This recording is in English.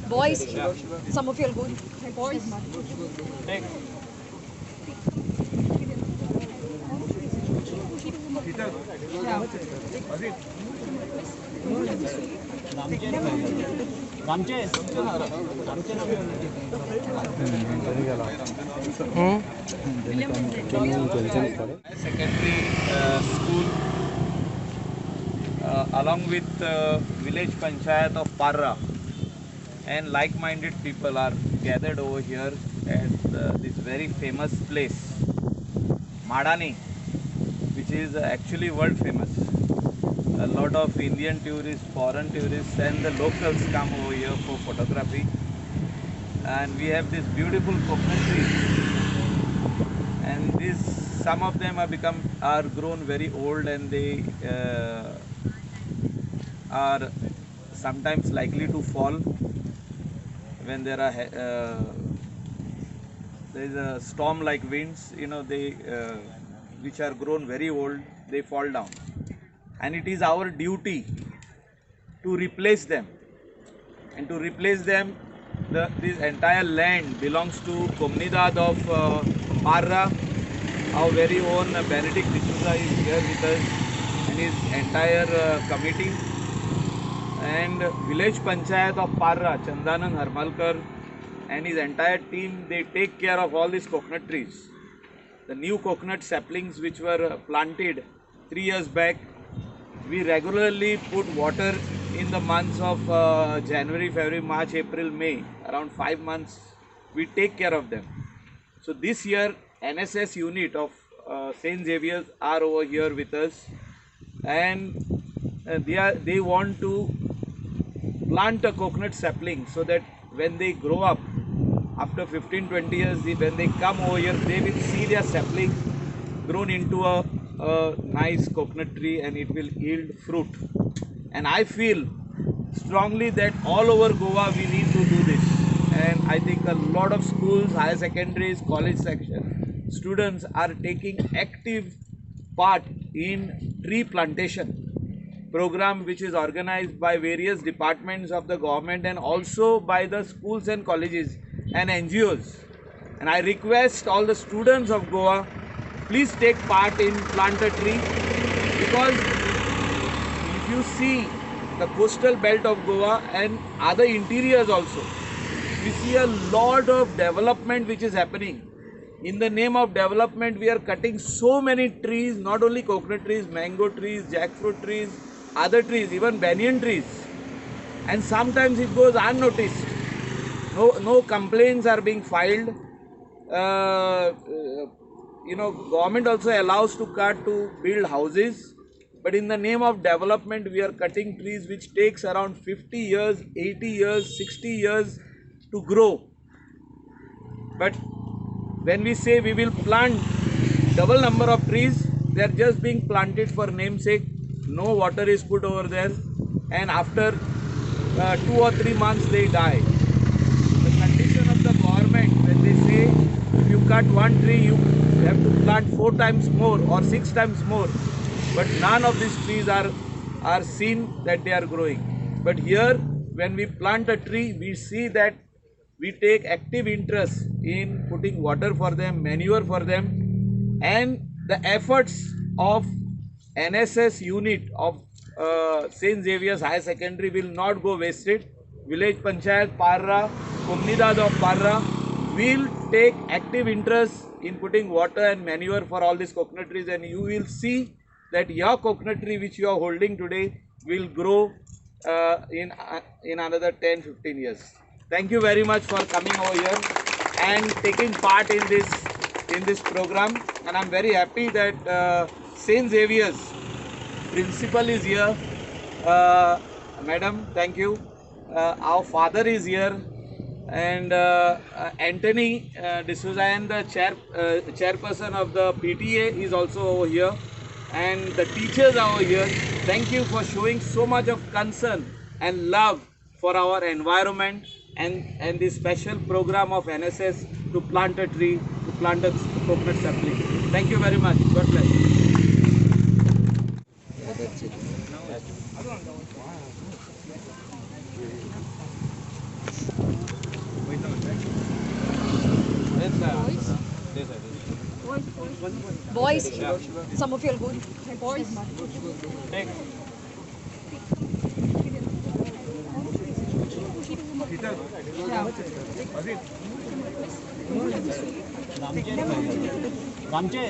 Boys, some of you are going. Boys. Secondary school along with village panchayat of Parra and like-minded people are gathered over here at this very famous place, Madani, which is actually world famous. A lot of Indian tourists, foreign tourists and the locals come over here for photography. And we have this beautiful coconut trees, and these some of them are grown very old, and they are sometimes likely to fall when there is a storm like winds, they which are grown very old, they fall down, and it is our duty to replace them. And to replace them, this entire land belongs to Comunidad of Parra. Our very own Benedict D'Souza is here with us and his entire committee. And village panchayat of Parra, Chandanand Harmalkar and his entire team, they take care of all these coconut trees. The new coconut saplings which were planted 3 years back, we regularly put water in the months of January, February, March, April, May, around 5 months, we take care of them. So this year NSS unit of St. Xavier's are over here with us, and they want to plant a coconut sapling so that when they grow up after 15-20 years, when they come over here, they will see their sapling grown into a nice coconut tree and it will yield fruit. And I feel strongly that all over Goa we need to do this, and I think a lot of schools, higher secondaries, college section students are taking active part in tree plantation program, which is organized by various departments of the government and also by the schools and colleges and NGOs. And I request all the students of Goa, please take part in plant a tree, because if you see the coastal belt of Goa and other interiors also, we see a lot of development which is happening. In the name of development, we are cutting so many trees, not only coconut trees, mango trees, jackfruit trees, other trees, even banyan trees. And sometimes it goes unnoticed. No complaints are being filed. Government also allows to cut to build houses. But in the name of development, we are cutting trees which takes around 50 years, 80 years, 60 years to grow. But when we say we will plant double number of trees, they are just being planted for namesake. No water is put over there, and after 2 or 3 months they die. The condition of the government, when they say if you cut one tree, you have to plant 4 times more or 6 times more. But none of these trees are seen that they are growing. But here, when we plant a tree, we see that we take active interest in putting water for them, manure for them, and the efforts of NSS unit of St. Xavier's Higher Secondary will not go wasted. Village Panchayat Parra, Comunidad of Parra will take active interest in putting water and manure for all these coconut trees, and you will see that your coconut tree which you are holding today will grow in another 10-15 years. Thank you very much for coming over here and taking part in this program, and I'm very happy that St. Xavier's principal is here. Madam, thank you. Our father is here, and Anthony D'Souza and the chairperson of the PTA is also over here, and the teachers are over here. Thank you for showing so much of concern and love for our environment and the special program of NSS to plant a tree, to plant a coconut sapling. Thank you very much. God bless. Boys, some of you are good. Boys. Take. रामचे